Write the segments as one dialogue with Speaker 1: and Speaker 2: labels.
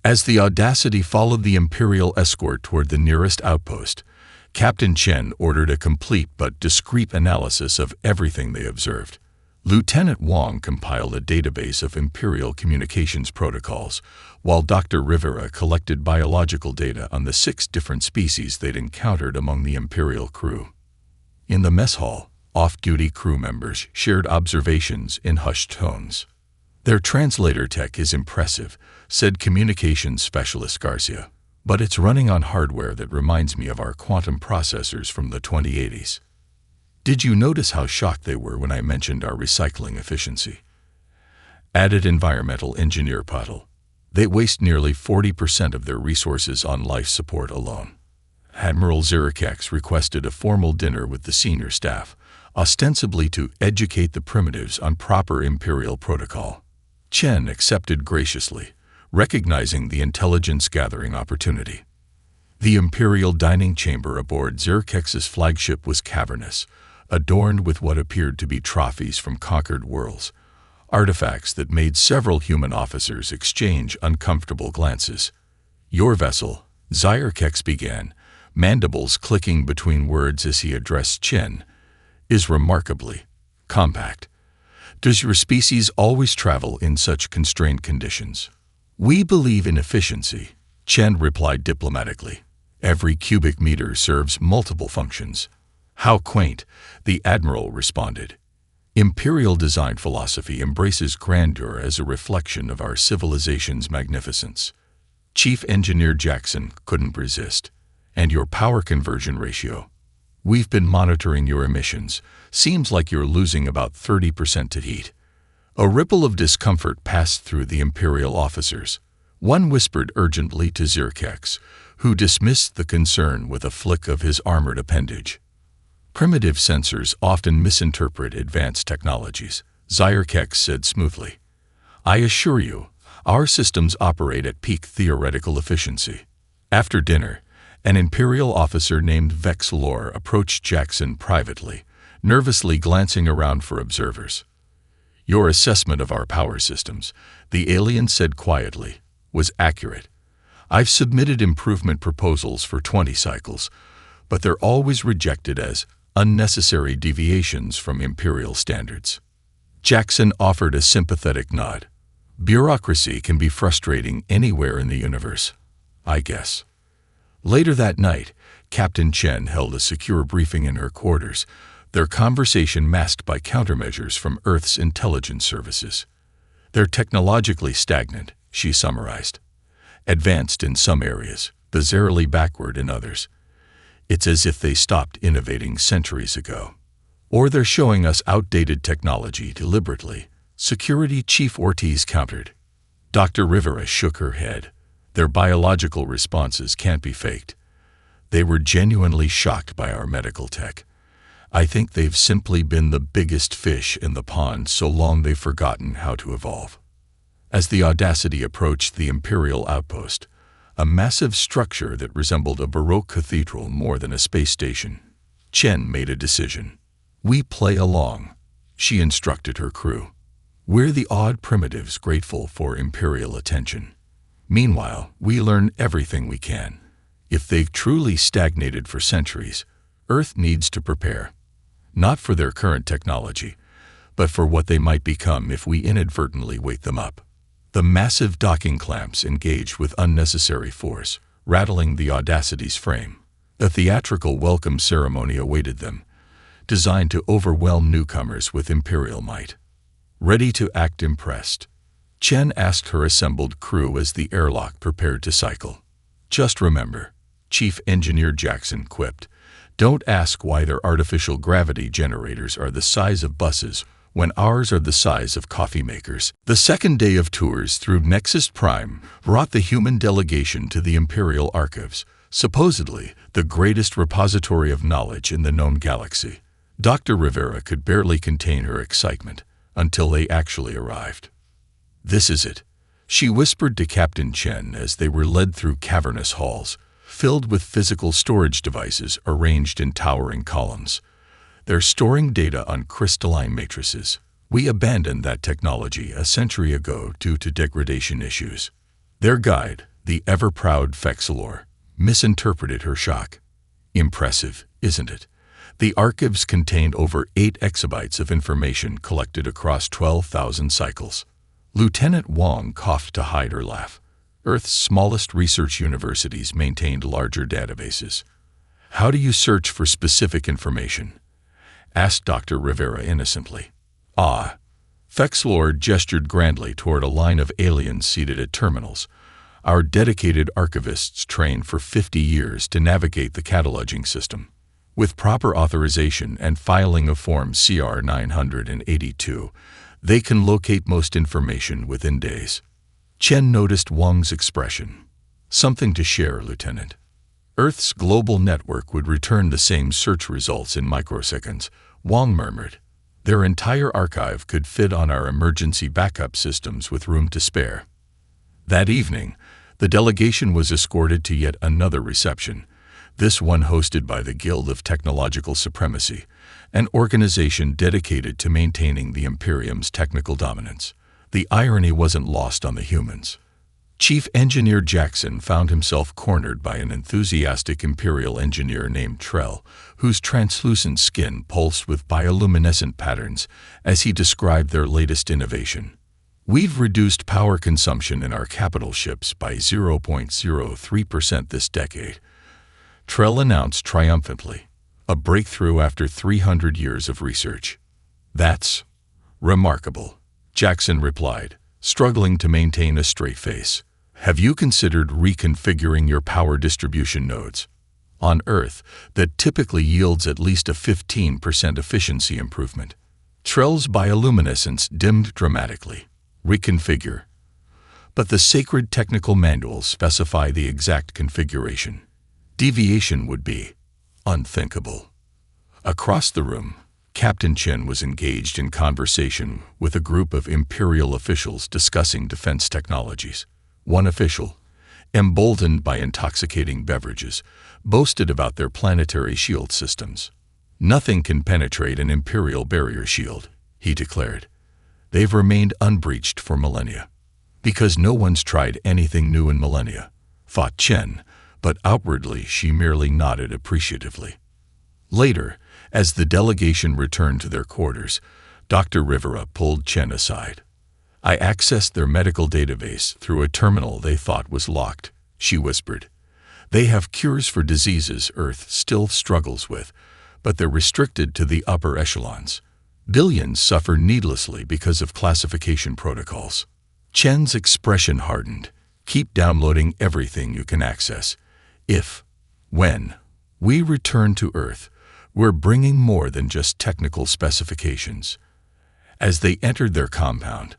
Speaker 1: As the Audacity followed the Imperial escort toward the nearest outpost, Captain Chen ordered a complete but discreet analysis of everything they observed. Lieutenant Wang compiled a database of Imperial communications protocols, while Dr. Rivera collected biological data on the 6 different species they'd encountered among the Imperial crew. In the mess hall, off-duty crew members shared observations in hushed tones. "Their translator tech is impressive," said communications specialist Garcia, "but it's running on hardware that reminds me of our quantum processors from the 2080s. Did you notice how shocked they were when I mentioned our recycling efficiency?" Added environmental engineer Puddle. "They waste nearly 40% of their resources on life support alone." Admiral Zirikex requested a formal dinner with the senior staff, ostensibly to educate the primitives on proper Imperial protocol. Chen accepted graciously, recognizing the intelligence-gathering opportunity. The Imperial dining chamber aboard Zirkex's flagship was cavernous, adorned with what appeared to be trophies from conquered worlds, artifacts that made several human officers exchange uncomfortable glances. "Your vessel," Zirkex began, mandibles clicking between words as he addressed Chen, "is remarkably compact. Does your species always travel in such constrained conditions?" "We believe in efficiency," Chen replied diplomatically. "Every cubic meter serves multiple functions." "How quaint," the Admiral responded. "Imperial design philosophy embraces grandeur as a reflection of our civilization's magnificence." Chief Engineer Jackson couldn't resist. "And your power conversion ratio? We've been monitoring your emissions. Seems like you're losing about 30% to heat." A ripple of discomfort passed through the Imperial officers. One whispered urgently to Zirkex, who dismissed the concern with a flick of his armored appendage. "Primitive sensors often misinterpret advanced technologies," Zirkex said smoothly. "I assure you, our systems operate at peak theoretical efficiency." After dinner, an Imperial officer named Vexlor approached Jackson privately, nervously glancing around for observers. "Your assessment of our power systems," the alien said quietly, "was accurate. I've submitted improvement proposals for 20 cycles, but they're always rejected as unnecessary deviations from Imperial standards." Jackson offered a sympathetic nod. "Bureaucracy can be frustrating anywhere in the universe, I guess." Later that night, Captain Chen held a secure briefing in her quarters, their conversation masked by countermeasures from Earth's intelligence services. "They're technologically stagnant," she summarized. "Advanced in some areas, bizarrely backward in others. It's as if they stopped innovating centuries ago. Or they're showing us outdated technology deliberately," Security Chief Ortiz countered. Dr. Rivera shook her head. "Their biological responses can't be faked. They were genuinely shocked by our medical tech. I think they've simply been the biggest fish in the pond so long they've forgotten how to evolve." As the Audacity approached the Imperial outpost, a massive structure that resembled a Baroque cathedral more than a space station, Chen made a decision. "We play along," she instructed her crew. "We're the odd primitives grateful for Imperial attention. Meanwhile, we learn everything we can. If they've truly stagnated for centuries, Earth needs to prepare. Not for their current technology, but for what they might become if we inadvertently wake them up." The massive docking clamps engaged with unnecessary force, rattling the Audacity's frame. A theatrical welcome ceremony awaited them, designed to overwhelm newcomers with Imperial might. Ready to act impressed, Chen asked her assembled crew as the airlock prepared to cycle. "Just remember," Chief Engineer Jackson quipped, "don't ask why their artificial gravity generators are the size of buses when ours are the size of coffee makers." The second day of tours through Nexus Prime brought the human delegation to the Imperial Archives, supposedly the greatest repository of knowledge in the known galaxy. Dr. Rivera could barely contain her excitement until they actually arrived. "This is it," she whispered to Captain Chen as they were led through cavernous halls, filled with physical storage devices arranged in towering columns. "They're storing data on crystalline matrices. We abandoned that technology a century ago due to degradation issues." Their guide, The ever-proud Fexelor misinterpreted her shock. Impressive, isn't it? The archives contained over 8 exabytes of information collected across 12,000 cycles. Lieutenant Wong coughed to hide her laugh. Earth's smallest research universities maintained larger databases. How do you search for specific information? Asked Dr. Rivera innocently. Ah. Fexelor gestured grandly toward a line of aliens seated at terminals. Our dedicated archivists trained for 50 years to navigate the cataloging system. With proper authorization and filing of Form CR 982, they can locate most information within days. Chen noticed Wong's expression. Something to share, Lieutenant. Earth's global network would return the same search results in microseconds, Wong murmured. Their entire archive could fit on our emergency backup systems with room to spare. That evening, the delegation was escorted to yet another reception, this one hosted by the Guild of Technological Supremacy, an organization dedicated to maintaining the Imperium's technical dominance. The irony wasn't lost on the humans. Chief Engineer Jackson found himself cornered by an enthusiastic Imperial engineer named Trell, whose translucent skin pulsed with bioluminescent patterns as he described their latest innovation. We've reduced power consumption in our capital ships by 0.03% this decade, Trell announced triumphantly, a breakthrough after 300 years of research. That's remarkable, Jackson replied, struggling to maintain a straight face. Have you considered reconfiguring your power distribution nodes? On Earth, that typically yields at least a 15% efficiency improvement. Trell's bioluminescence dimmed dramatically. Reconfigure. But the sacred technical manuals specify the exact configuration. Deviation would be unthinkable. Across the room, Captain Chen was engaged in conversation with a group of Imperial officials discussing defense technologies. One official, emboldened by intoxicating beverages, boasted about their planetary shield systems. Nothing can penetrate an Imperial barrier shield, he declared. They've remained unbreached for millennia. Because no one's tried anything new in millennia, thought Chen, but outwardly she merely nodded appreciatively. Later, as the delegation returned to their quarters, Dr. Rivera pulled Chen aside. I accessed their medical database through a terminal they thought was locked, she whispered. They have cures for diseases Earth still struggles with, but they're restricted to the upper echelons. Billions suffer needlessly because of classification protocols. Chen's expression hardened. Keep downloading everything you can access. When we return to Earth, we're bringing more than just technical specifications. As they entered their compound,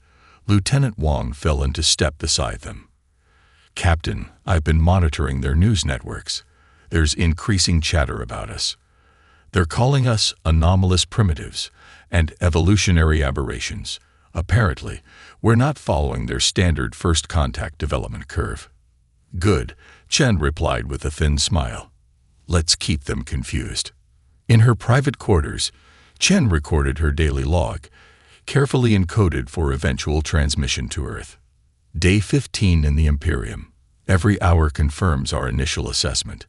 Speaker 1: Lieutenant Wong fell into step beside them. Captain, I've been monitoring their news networks. There's increasing chatter about us. They're calling us anomalous primitives and evolutionary aberrations. Apparently, we're not following their standard first contact development curve. Good, Chen replied with a thin smile. Let's keep them confused. In her private quarters, Chen recorded her daily log, carefully encoded for eventual transmission to Earth. Day 15 in the Imperium. Every hour confirms our initial assessment.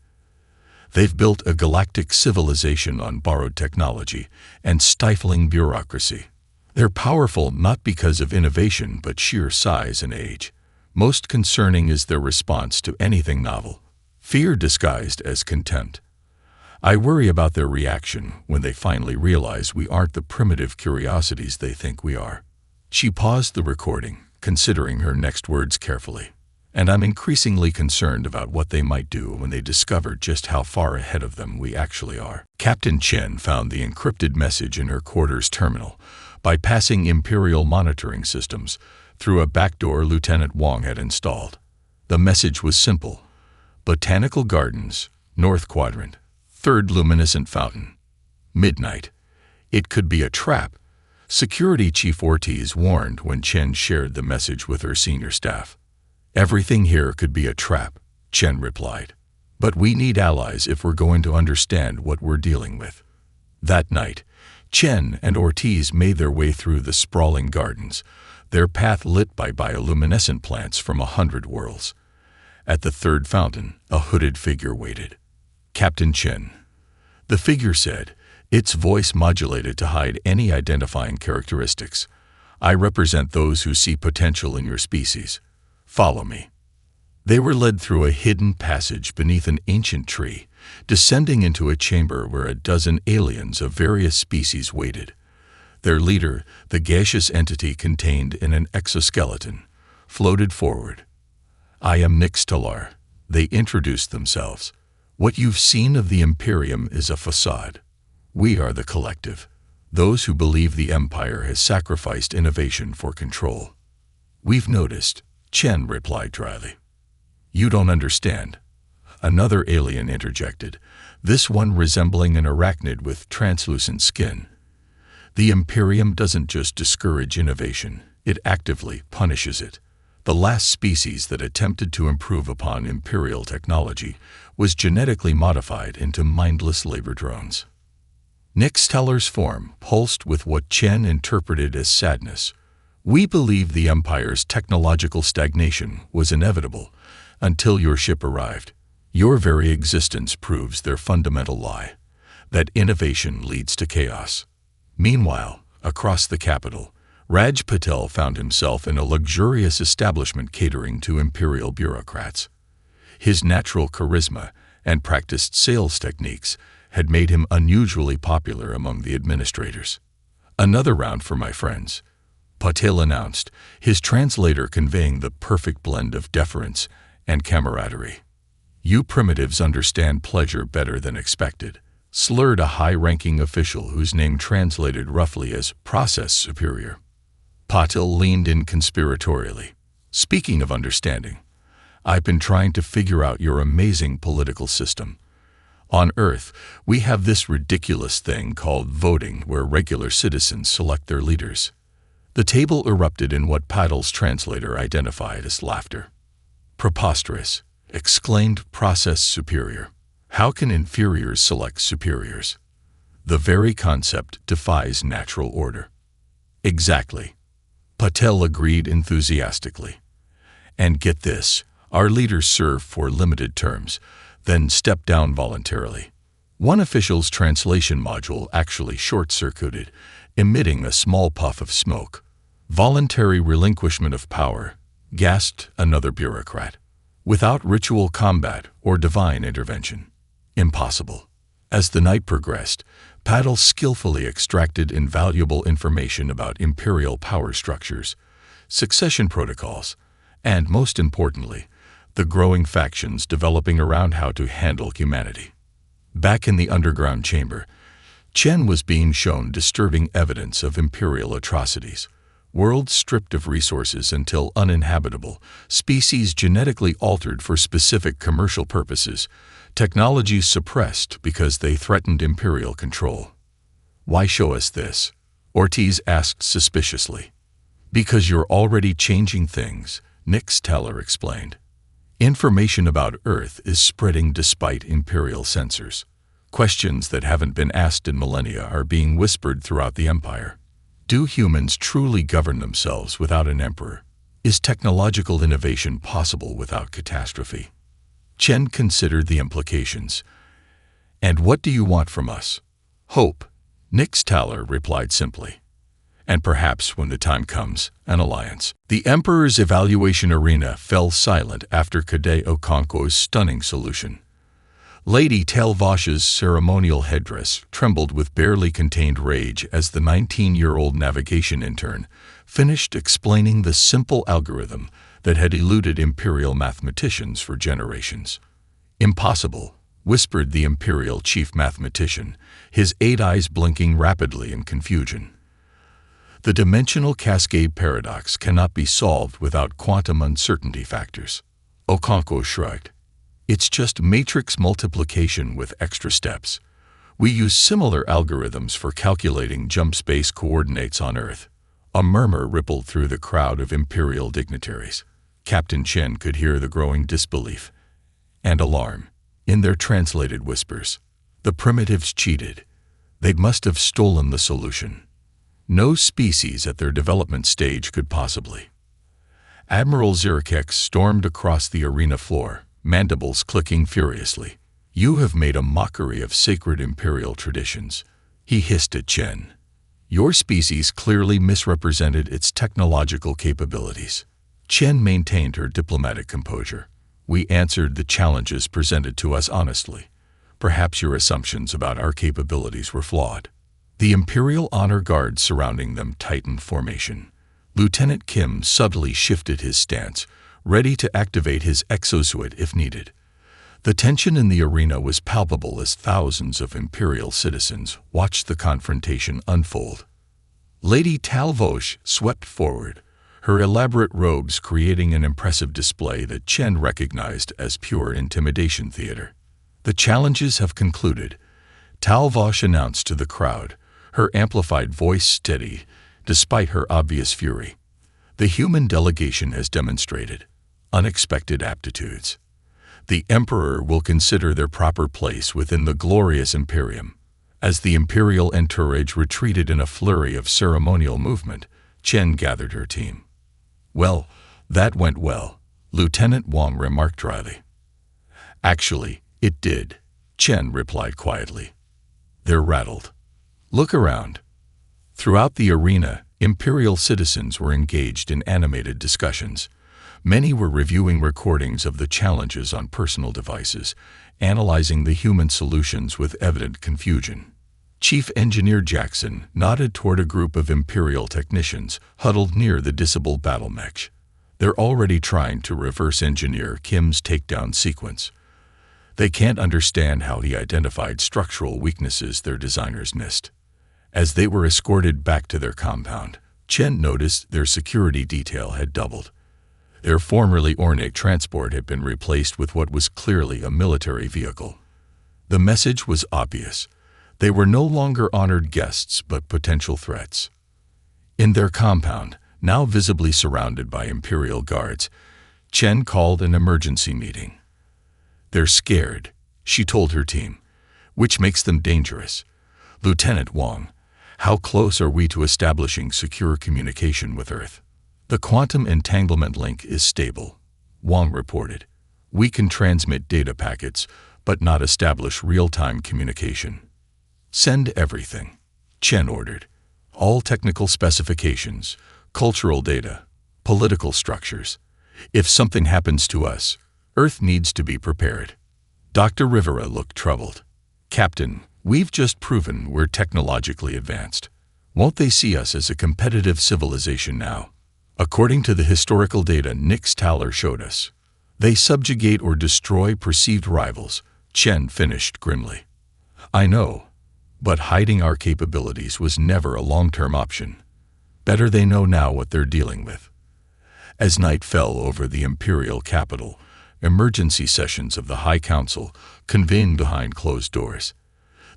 Speaker 1: They've built a galactic civilization on borrowed technology and stifling bureaucracy. They're powerful not because of innovation but sheer size and age. Most concerning is their response to anything novel, fear disguised as contempt. I worry about their reaction when they finally realize we aren't the primitive curiosities they think we are. She paused the recording, considering her next words carefully. And I'm increasingly concerned about what they might do when they discover just how far ahead of them we actually are. Captain Chen found the encrypted message in her quarters terminal, bypassing Imperial monitoring systems, through a backdoor Lieutenant Wong had installed. The message was simple. Botanical Gardens, North Quadrant, third luminescent fountain. Midnight. It could be a trap. Security Chief Ortiz warned when Chen shared the message with her senior staff. Everything here could be a trap, Chen replied. But we need allies if we're going to understand what we're dealing with. That night, Chen and Ortiz made their way through the sprawling gardens, their path lit by bioluminescent plants from 100 worlds. At the third fountain, a hooded figure waited. Captain Chen. The figure said, its voice modulated to hide any identifying characteristics. I represent those who see potential in your species. Follow me. They were led through a hidden passage beneath an ancient tree, descending into a chamber where a dozen aliens of various species waited. Their leader, the gaseous entity contained in an exoskeleton, floated forward. I am Nixtalar. They introduced themselves. What you've seen of the Imperium is a facade. We are the collective, those who believe the Empire has sacrificed innovation for control. We've noticed, Chen replied dryly. You don't understand. Another alien interjected, this one resembling an arachnid with translucent skin. The Imperium doesn't just discourage innovation, it actively punishes it. The last species that attempted to improve upon Imperial technology was genetically modified into mindless labor drones. Nixtalar's form pulsed with what Chen interpreted as sadness. We believe the Empire's technological stagnation was inevitable until your ship arrived. Your very existence proves their fundamental lie, that innovation leads to chaos. Meanwhile, across the capital, Raj Patel found himself in a luxurious establishment catering to Imperial bureaucrats. His natural charisma and practiced sales techniques had made him unusually popular among the administrators. Another round for my friends, Patel announced, his translator conveying the perfect blend of deference and camaraderie. You primitives understand pleasure better than expected, slurred a high-ranking official whose name translated roughly as process superior. Patel leaned in conspiratorially. Speaking of understanding, I've been trying to figure out your amazing political system. On Earth, we have this ridiculous thing called voting where regular citizens select their leaders. The table erupted in what Patel's translator identified as laughter. Preposterous, exclaimed Process Superior. How can inferiors select superiors? The very concept defies natural order. Exactly. Patel agreed enthusiastically. And get this, our leaders serve for limited terms, then step down voluntarily. One official's translation module actually short-circuited, emitting a small puff of smoke. Voluntary relinquishment of power, gasped another bureaucrat. Without ritual combat or divine intervention. Impossible. As the night progressed, Patel skillfully extracted invaluable information about imperial power structures, succession protocols, and, most importantly, the growing factions developing around how to handle humanity. Back in the underground chamber, Chen was being shown disturbing evidence of imperial atrocities. Worlds stripped of resources until uninhabitable, species genetically altered for specific commercial purposes, technologies suppressed because they threatened imperial control. Why show us this? Ortiz asked suspiciously. Because you're already changing things, Nixtalar explained. Information about Earth is spreading despite imperial censors. Questions that haven't been asked in millennia are being whispered throughout the Empire. Do humans truly govern themselves without an emperor? Is technological innovation possible without catastrophe? Chen considered the implications. And what do you want from us? Hope. Nixtalar replied simply. And perhaps, when the time comes, an alliance. The Emperor's evaluation arena fell silent after Kade Okonkwo's stunning solution. Lady Telvosh's ceremonial headdress trembled with barely contained rage as the 19-year-old navigation intern finished explaining the simple algorithm that had eluded imperial mathematicians for generations. Impossible, whispered the imperial chief mathematician, his 8 eyes blinking rapidly in confusion. The dimensional cascade paradox cannot be solved without quantum uncertainty factors. Okonkwo shrugged. It's just matrix multiplication with extra steps. We use similar algorithms for calculating jump space coordinates on Earth. A murmur rippled through the crowd of imperial dignitaries. Captain Chen could hear the growing disbelief and alarm in their translated whispers. The primitives cheated. They must have stolen the solution. No species at their development stage could possibly. Admiral Zirkex stormed across the arena floor, mandibles clicking furiously. "You have made a mockery of sacred imperial traditions," he hissed at Chen. "Your species clearly misrepresented its technological capabilities." Chen maintained her diplomatic composure. "We answered the challenges presented to us honestly. Perhaps your assumptions about our capabilities were flawed." The Imperial Honor Guard surrounding them tightened formation. Lieutenant Kim subtly shifted his stance, ready to activate his exosuit if needed. The tension in the arena was palpable as thousands of Imperial citizens watched the confrontation unfold. Lady Talvosh swept forward, her elaborate robes creating an impressive display that Chen recognized as pure intimidation theater. "The challenges have concluded," Talvosh announced to the crowd, her amplified voice steady despite her obvious fury. "The human delegation has demonstrated unexpected aptitudes. The Emperor will consider their proper place within the glorious Imperium." As the Imperial entourage retreated in a flurry of ceremonial movement, Chen gathered her team. "Well, that went well," Lieutenant Wang remarked dryly. "Actually, it did," Chen replied quietly. "They're rattled. Look around." Throughout the arena, Imperial citizens were engaged in animated discussions. Many were reviewing recordings of the challenges on personal devices, analyzing the human solutions with evident confusion. Chief Engineer Jackson nodded toward a group of Imperial technicians huddled near the disabled battle mech. "They're already trying to reverse engineer Kim's takedown sequence. They can't understand how he identified structural weaknesses their designers missed." As they were escorted back to their compound, Chen noticed their security detail had doubled. Their formerly ornate transport had been replaced with what was clearly a military vehicle. The message was obvious. They were no longer honored guests but potential threats. In their compound, now visibly surrounded by Imperial guards, Chen called an emergency meeting. "They're scared," she told her team, "which makes them dangerous. Lieutenant Wang, how close are we to establishing secure communication with Earth?" "The quantum entanglement link is stable," Wang reported. "We can transmit data packets, but not establish real-time communication." "Send everything," Chen ordered. "All technical specifications, cultural data, political structures. If something happens to us, Earth needs to be prepared." Dr. Rivera looked troubled. "Captain, we've just proven we're technologically advanced. Won't they see us as a competitive civilization now? According to the historical data Nix Towler showed us, they subjugate or destroy perceived rivals," Chen finished grimly. "I know, but hiding our capabilities was never a long-term option. Better they know now what they're dealing with." As night fell over the Imperial capital, emergency sessions of the High Council convened behind closed doors.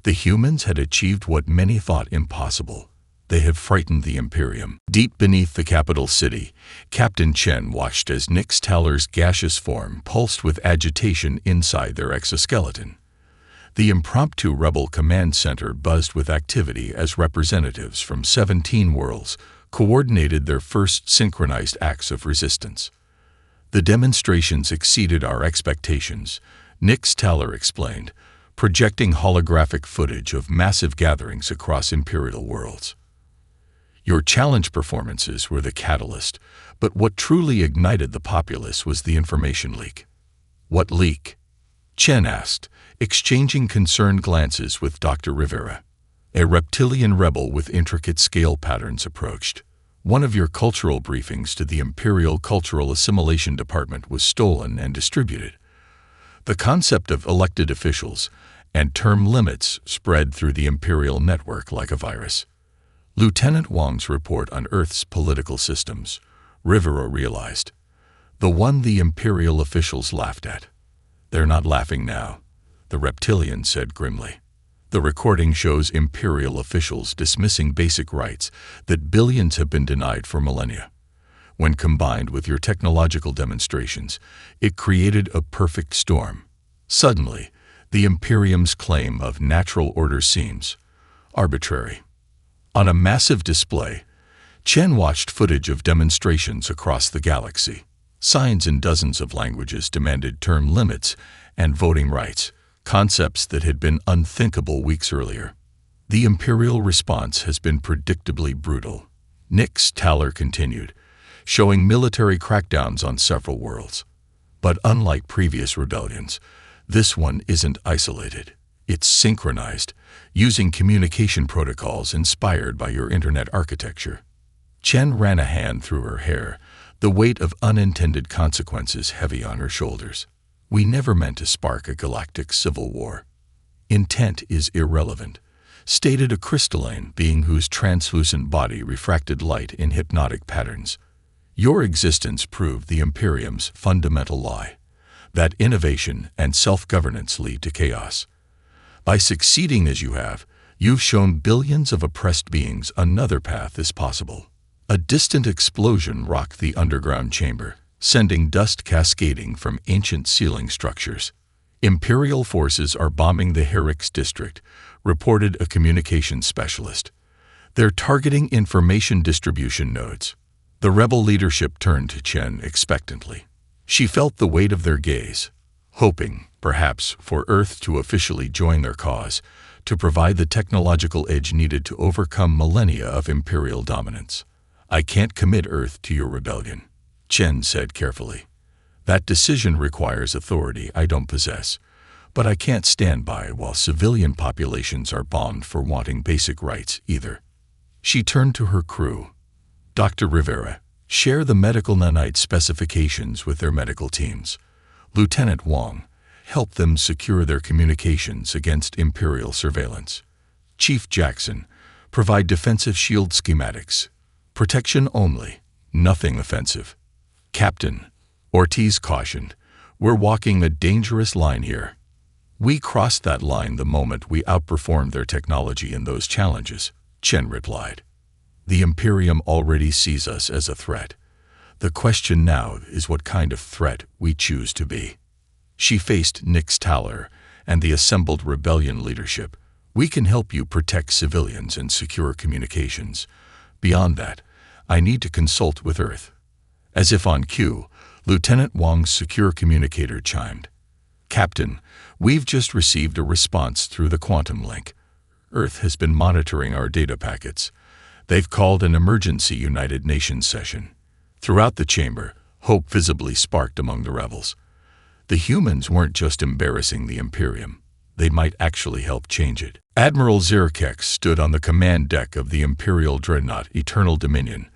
Speaker 1: The humans had achieved what many thought impossible. They had frightened the Imperium. Deep beneath the capital city, Captain Chen watched as Nix Towler's gaseous form pulsed with agitation inside their exoskeleton. The impromptu rebel command center buzzed with activity as representatives from 17 worlds coordinated their first synchronized acts of resistance. "The demonstrations exceeded our expectations," Nix Towler explained, projecting holographic footage of massive gatherings across Imperial worlds. "Your challenge performances were the catalyst, but what truly ignited the populace was the information leak." "What leak?" Chen asked, exchanging concerned glances with Dr. Rivera. A reptilian rebel with intricate scale patterns approached. "One of your cultural briefings to the Imperial Cultural Assimilation Department was stolen and distributed. The concept of elected officials and term limits spread through the Imperial network like a virus." Lieutenant Wang's report on Earth's political systems, Rivera realized. The one the Imperial officials laughed at. "They're not laughing now," the reptilian said grimly. "The recording shows Imperial officials dismissing basic rights that billions have been denied for millennia. When combined with your technological demonstrations, it created a perfect storm. Suddenly, the Imperium's claim of natural order seems arbitrary." On a massive display, Chen watched footage of demonstrations across the galaxy. Signs in dozens of languages demanded term limits and voting rights, concepts that had been unthinkable weeks earlier. The Imperial response has been predictably brutal. Nix Taller continued, showing military crackdowns on several worlds. But unlike previous rebellions, this one isn't isolated. It's synchronized, using communication protocols inspired by your internet architecture. Chen ran a hand through her hair, the weight of unintended consequences heavy on her shoulders. We never meant to spark a galactic civil war. Intent is irrelevant, stated a crystalline being whose translucent body refracted light in hypnotic patterns. Your existence proved the Imperium's fundamental lie, that innovation and self-governance lead to chaos. By succeeding as you have, you've shown billions of oppressed beings another path is possible. A distant explosion rocked the underground chamber, sending dust cascading from ancient ceiling structures. Imperial forces are bombing the Herix district, reported a communications specialist. They're targeting information distribution nodes. The rebel leadership turned to Chen expectantly. She felt the weight of their gaze, hoping, perhaps, for Earth to officially join their cause, to provide the technological edge needed to overcome millennia of Imperial dominance. I can't commit Earth to your rebellion, Chen said carefully. That decision requires authority I don't possess, but I can't stand by while civilian populations are bombed for wanting basic rights either. She turned to her crew. Dr. Rivera, share the medical nanite specifications with their medical teams. Lieutenant Wang, help them secure their communications against Imperial surveillance. Chief Jackson, provide defensive shield schematics. Protection only, nothing offensive. Captain, Ortiz cautioned, we're walking a dangerous line here. We crossed that line the moment we outperformed their technology in those challenges, Chen replied. The Imperium already sees us as a threat. The question now is what kind of threat we choose to be. She faced Nix Taller and the assembled rebellion leadership. We can help you protect civilians and secure communications. Beyond that, I need to consult with Earth. As if on cue, Lieutenant Wang's secure communicator chimed. Captain, we've just received a response through the quantum link. Earth has been monitoring our data packets. They've called an emergency United Nations session. Throughout the chamber, hope visibly sparked among the rebels. The humans weren't just embarrassing the Imperium. They might actually help change it. Admiral Zirkex stood on the command deck of the Imperial dreadnought Eternal Dominion,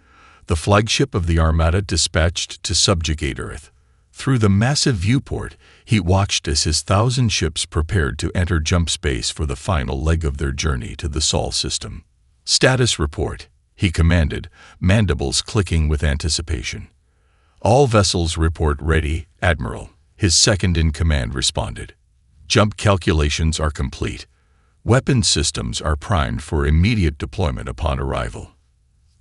Speaker 1: the flagship of the Armada dispatched to subjugate Earth. Through the massive viewport, he watched as his 1,000 ships prepared to enter jump space for the final leg of their journey to the Sol system. Status report, he commanded, mandibles clicking with anticipation. All vessels report ready, Admiral, his second-in-command responded. Jump calculations are complete. Weapon systems are primed for immediate deployment upon arrival.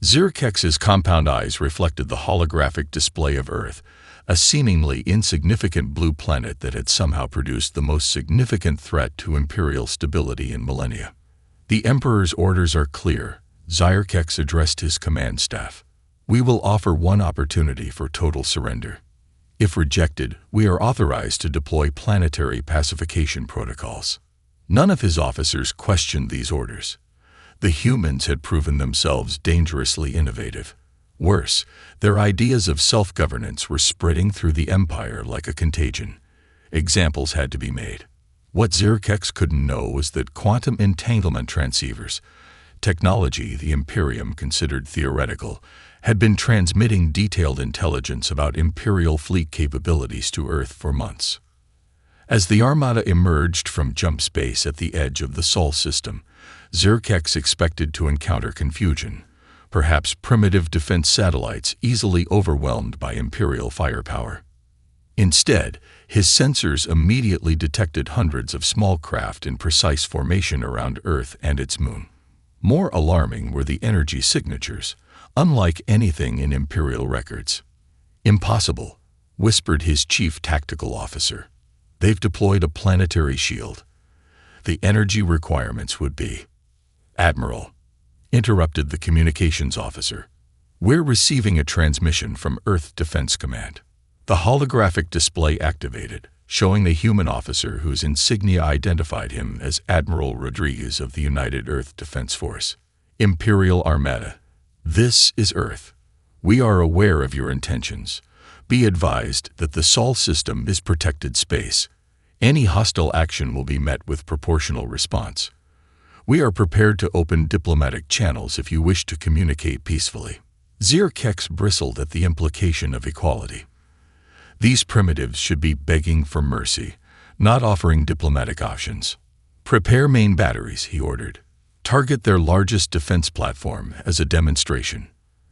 Speaker 1: Zirkex's compound eyes reflected the holographic display of Earth, a seemingly insignificant blue planet that had somehow produced the most significant threat to Imperial stability in millennia. The Emperor's orders are clear, Zirkex addressed his command staff. We will offer one opportunity for total surrender. If rejected, we are authorized to deploy planetary pacification protocols. None of his officers questioned these orders. The humans had proven themselves dangerously innovative. Worse, their ideas of self-governance were spreading through the Empire like a contagion. Examples had to be made. What Zirkex couldn't know was that quantum entanglement transceivers, technology the Imperium considered theoretical, had been transmitting detailed intelligence about Imperial fleet capabilities to Earth for months. As the Armada emerged from jump space at the edge of the Sol system, Zirkex expected to encounter confusion, perhaps primitive defense satellites easily overwhelmed by Imperial firepower. Instead, his sensors immediately detected hundreds of small craft in precise formation around Earth and its moon. More alarming were the energy signatures, unlike anything in Imperial records. Impossible, whispered his chief tactical officer. They've deployed a planetary shield. The energy requirements would be... Admiral, interrupted the communications officer. "We're receiving a transmission from Earth Defense Command." The holographic display activated, showing the human officer whose insignia identified him as Admiral Rodriguez of the United Earth Defense Force. "Imperial Armada, this is Earth. We are aware of your intentions. Be advised that the Sol system is protected space. Any hostile action will be met with proportional response. We are prepared to open diplomatic channels if you wish to communicate peacefully." Zirkex bristled at the implication of equality. These primitives should be begging for mercy, not offering diplomatic options. "Prepare main batteries," he ordered. "Target their largest defense platform as a demonstration."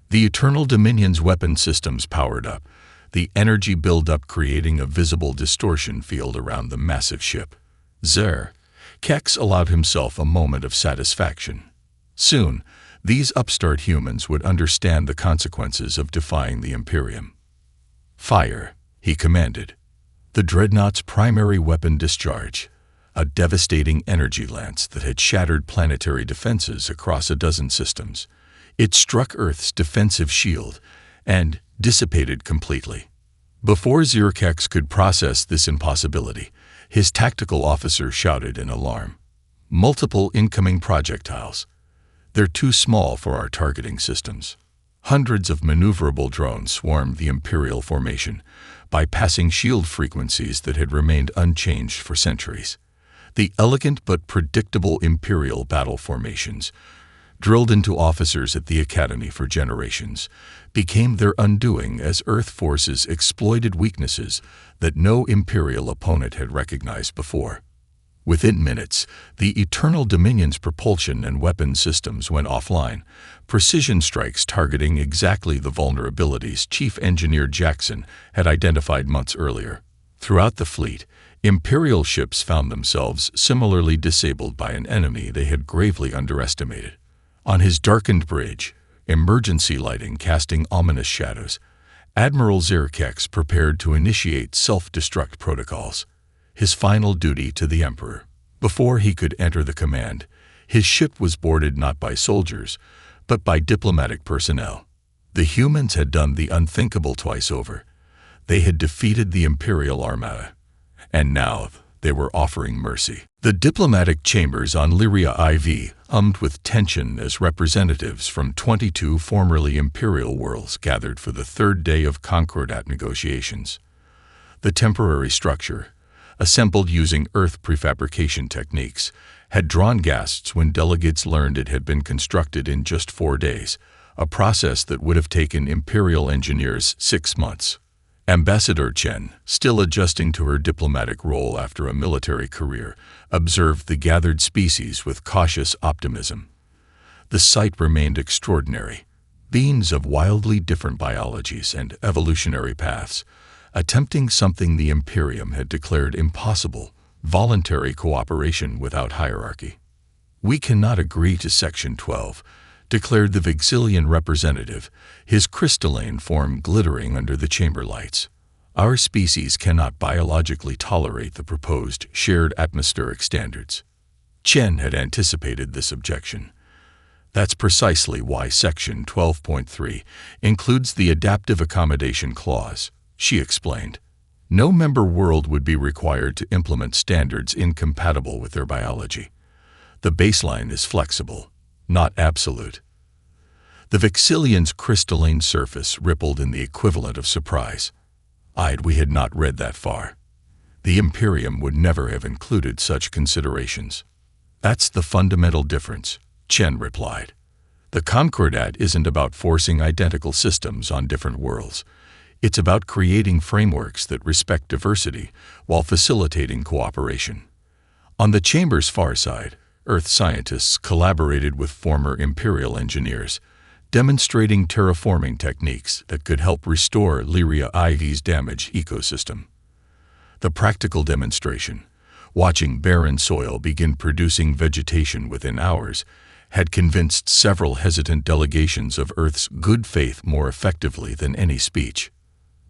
Speaker 1: The Eternal Dominion's weapon systems powered up, the energy buildup creating a visible distortion field around the massive ship. Zirkex allowed himself a moment of satisfaction. Soon, these upstart humans would understand the consequences of defying the Imperium. "Fire," he commanded. The dreadnought's primary weapon discharge, a devastating energy lance that had shattered planetary defenses across a dozen systems. It struck Earth's defensive shield and dissipated completely. Before Zirkex could process this impossibility, his tactical officer shouted in alarm. "Multiple incoming projectiles. They're too small for our targeting systems." Hundreds of maneuverable drones swarmed the Imperial formation, bypassing shield frequencies that had remained unchanged for centuries. The elegant but predictable Imperial battle formations, drilled into officers at the Academy for generations, became their undoing as Earth forces exploited weaknesses that no Imperial opponent had recognized before. Within minutes, the Eternal Dominion's propulsion and weapon systems went offline, precision strikes targeting exactly the vulnerabilities Chief Engineer Jackson had identified months earlier. Throughout the fleet, Imperial ships found themselves similarly disabled by an enemy they had gravely underestimated. On his darkened bridge, emergency lighting casting ominous shadows, Admiral Zirkex prepared to initiate self-destruct protocols, his final duty to the Emperor. Before he could enter the command, his ship was boarded not by soldiers, but by diplomatic personnel. The humans had done the unthinkable twice over. They had defeated the Imperial Armada, and now they were offering mercy. The diplomatic chambers on Lyria IV hummed with tension as representatives from 22 formerly Imperial worlds gathered for the third day of Concordat negotiations. The temporary structure, assembled using Earth prefabrication techniques, had drawn gasps when delegates learned it had been constructed in just 4 days, a process that would have taken Imperial engineers 6 months. Ambassador Chen, still adjusting to her diplomatic role after a military career, observed the gathered species with cautious optimism. The sight remained extraordinary. Beings of wildly different biologies and evolutionary paths, attempting something the Imperium had declared impossible, voluntary cooperation without hierarchy. "We cannot agree to Section 12, declared the Vixilian representative, his crystalline form glittering under the chamber lights. "Our species cannot biologically tolerate the proposed shared atmospheric standards." Chen had anticipated this objection. "That's precisely why Section 12.3 includes the Adaptive Accommodation Clause," she explained. "No member world would be required to implement standards incompatible with their biology. The baseline is flexible, not absolute." The Vixilian's crystalline surface rippled in the equivalent of surprise. We had not read that far. The Imperium would never have included such considerations. "That's the fundamental difference," Chen replied. "The Concordat isn't about forcing identical systems on different worlds. It's about creating frameworks that respect diversity while facilitating cooperation." On the chamber's far side, Earth scientists collaborated with former Imperial engineers, demonstrating terraforming techniques that could help restore Lyria IV's damaged ecosystem. The practical demonstration, watching barren soil begin producing vegetation within hours, had convinced several hesitant delegations of Earth's good faith more effectively than any speech.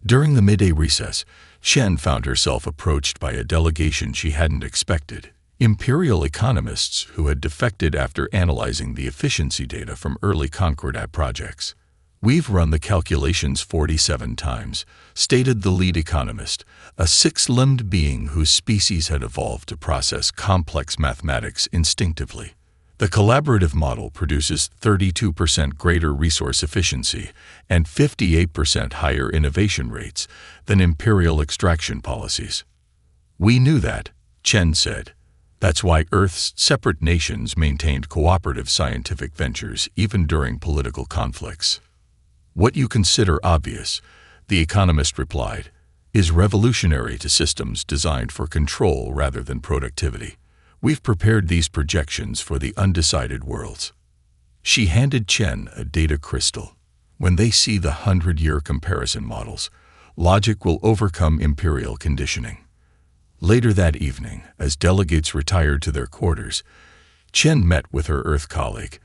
Speaker 1: During the midday recess, Shen found herself approached by a delegation she hadn't expected. Imperial economists who had defected after analyzing the efficiency data from early Concordat projects. "We've run the calculations 47 times," stated the lead economist, a six-limbed being whose species had evolved to process complex mathematics instinctively. The collaborative model produces 32% greater resource efficiency and 58% higher innovation rates than imperial extraction policies. "We knew that," Chen said. "That's why Earth's separate nations maintained cooperative scientific ventures even during political conflicts." "What you consider obvious," the economist replied, "is revolutionary to systems designed for control rather than productivity. We've prepared these projections for the undecided worlds." She handed Chen a data crystal. "When they see the 100-year comparison models, logic will overcome imperial conditioning." Later that evening, as delegates retired to their quarters, Chen met with her Earth colleague,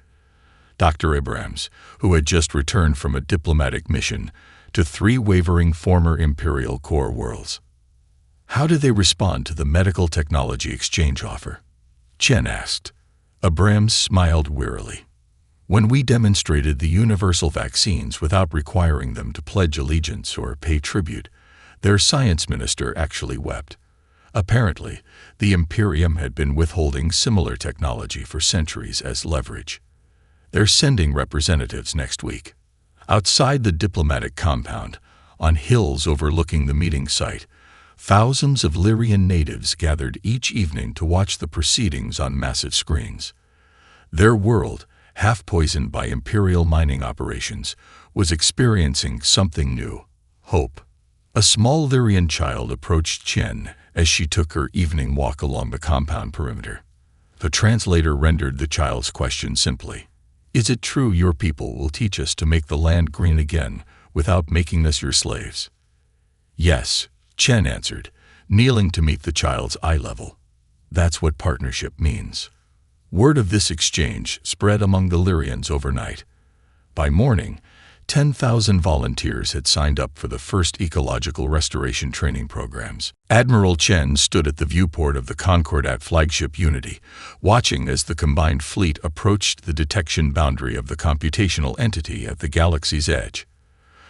Speaker 1: Dr. Abrams, who had just returned from a diplomatic mission to 3 wavering former imperial core worlds. "How did they respond to the medical technology exchange offer?" Chen asked. Abrams smiled wearily. "When we demonstrated the universal vaccines without requiring them to pledge allegiance or pay tribute, their science minister actually wept. Apparently, the Imperium had been withholding similar technology for centuries as leverage. They're sending representatives next week." Outside the diplomatic compound, on hills overlooking the meeting site, thousands of Lyrian natives gathered each evening to watch the proceedings on massive screens. Their world, half poisoned by imperial mining operations, was experiencing something new: hope. A small Lyrian child approached Chen as she took her evening walk along the compound perimeter. The translator rendered the child's question simply. "Is it true your people will teach us to make the land green again without making us your slaves?" "Yes," Chen answered, kneeling to meet the child's eye level. "That's what partnership means." Word of this exchange spread among the Lyrians overnight. By morning, 10,000 volunteers had signed up for the first ecological restoration training programs. Admiral Chen stood at the viewport of the Concordat flagship Unity, watching as the combined fleet approached the detection boundary of the computational entity at the galaxy's edge.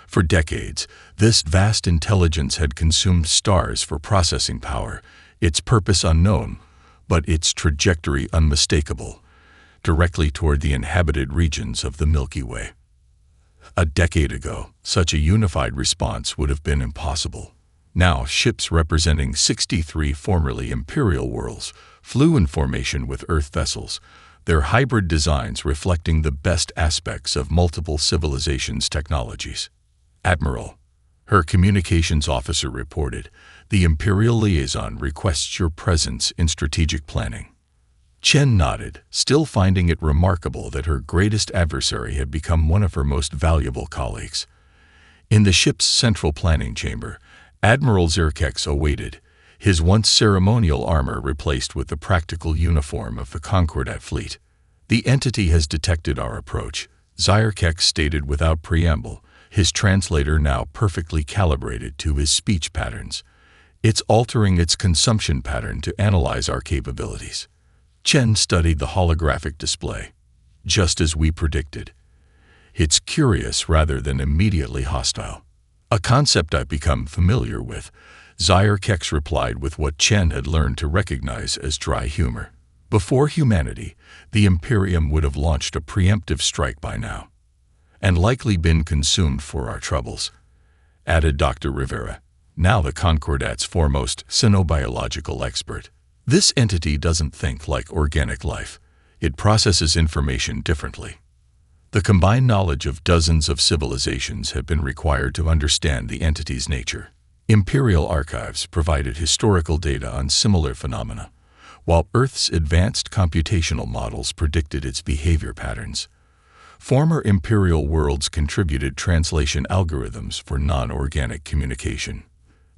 Speaker 1: For decades, this vast intelligence had consumed stars for processing power, its purpose unknown, but its trajectory unmistakable, directly toward the inhabited regions of the Milky Way. A decade ago, such a unified response would have been impossible. Now, ships representing 63 formerly imperial worlds flew in formation with Earth vessels, their hybrid designs reflecting the best aspects of multiple civilizations' technologies. "Admiral," her communications officer reported, "the Imperial liaison requests your presence in strategic planning." Chen nodded, still finding it remarkable that her greatest adversary had become one of her most valuable colleagues. In the ship's central planning chamber, Admiral Zirkex awaited, his once ceremonial armor replaced with the practical uniform of the Concordat fleet. "The entity has detected our approach," Zirkex stated without preamble, his translator now perfectly calibrated to his speech patterns. "It's altering its consumption pattern to analyze our capabilities." Chen studied the holographic display. "Just as we predicted. It's curious rather than immediately hostile." "A concept I've become familiar with," Zirkex replied with what Chen had learned to recognize as dry humor. "Before humanity, the Imperium would have launched a preemptive strike by now. And likely been consumed for our troubles," added Dr. Rivera, now the Concordat's foremost xenobiological expert. "This entity doesn't think like organic life. It processes information differently." The combined knowledge of dozens of civilizations had been required to understand the entity's nature. Imperial archives provided historical data on similar phenomena, while Earth's advanced computational models predicted its behavior patterns. Former imperial worlds contributed translation algorithms for non-organic communication.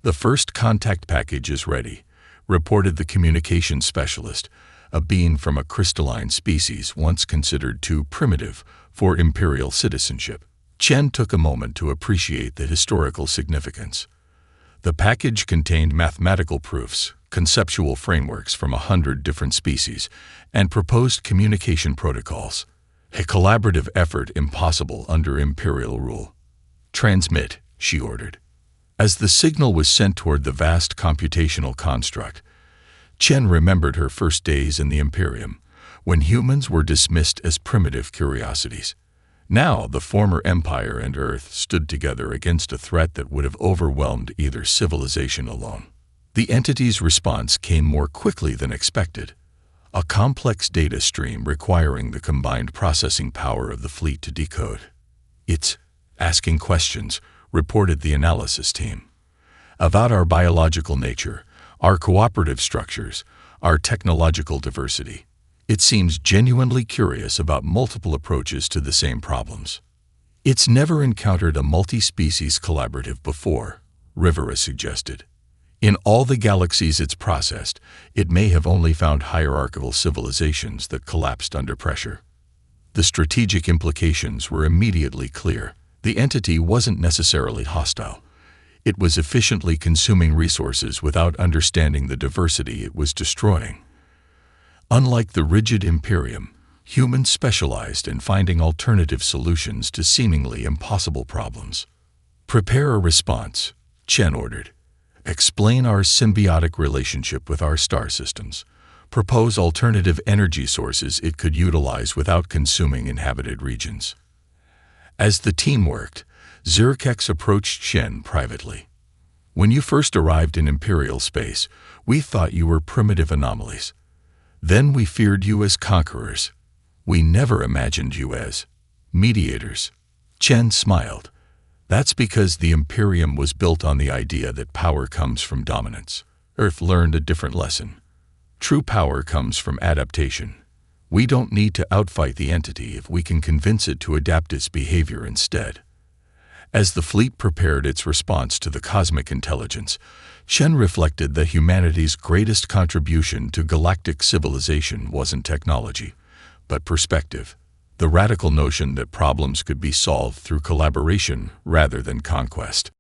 Speaker 1: "The first contact package is ready," reported the communications specialist, a being from a crystalline species once considered too primitive for imperial citizenship. Chen took a moment to appreciate the historical significance. The package contained mathematical proofs, conceptual frameworks from 100 different species, and proposed communication protocols. A collaborative effort impossible under Imperial rule. "Transmit," she ordered. As the signal was sent toward the vast computational construct, Chen remembered her first days in the Imperium, when humans were dismissed as primitive curiosities. Now the former Empire and Earth stood together against a threat that would have overwhelmed either civilization alone. The entity's response came more quickly than expected, a complex data stream requiring the combined processing power of the fleet to decode. "It's asking questions," reported the analysis team, "about our biological nature, our cooperative structures, our technological diversity. It seems genuinely curious about multiple approaches to the same problems. It's never encountered a multi-species collaborative before," Rivera suggested. "In all the galaxies it's processed, it may have only found hierarchical civilizations that collapsed under pressure." The strategic implications were immediately clear. The entity wasn't necessarily hostile. It was efficiently consuming resources without understanding the diversity it was destroying. Unlike the rigid Imperium, humans specialized in finding alternative solutions to seemingly impossible problems. "Prepare a response," Chen ordered. "Explain our symbiotic relationship with our star systems. Propose alternative energy sources it could utilize without consuming inhabited regions." As the team worked, Zirkex approached Chen privately. "When you first arrived in Imperial space, we thought you were primitive anomalies. Then we feared you as conquerors. We never imagined you as mediators." Chen smiled. "That's because the Imperium was built on the idea that power comes from dominance. Earth learned a different lesson. True power comes from adaptation. We don't need to outfight the entity if we can convince it to adapt its behavior instead." As the fleet prepared its response to the cosmic intelligence, Chen reflected that humanity's greatest contribution to galactic civilization wasn't technology, but perspective, the radical notion that problems could be solved through collaboration rather than conquest.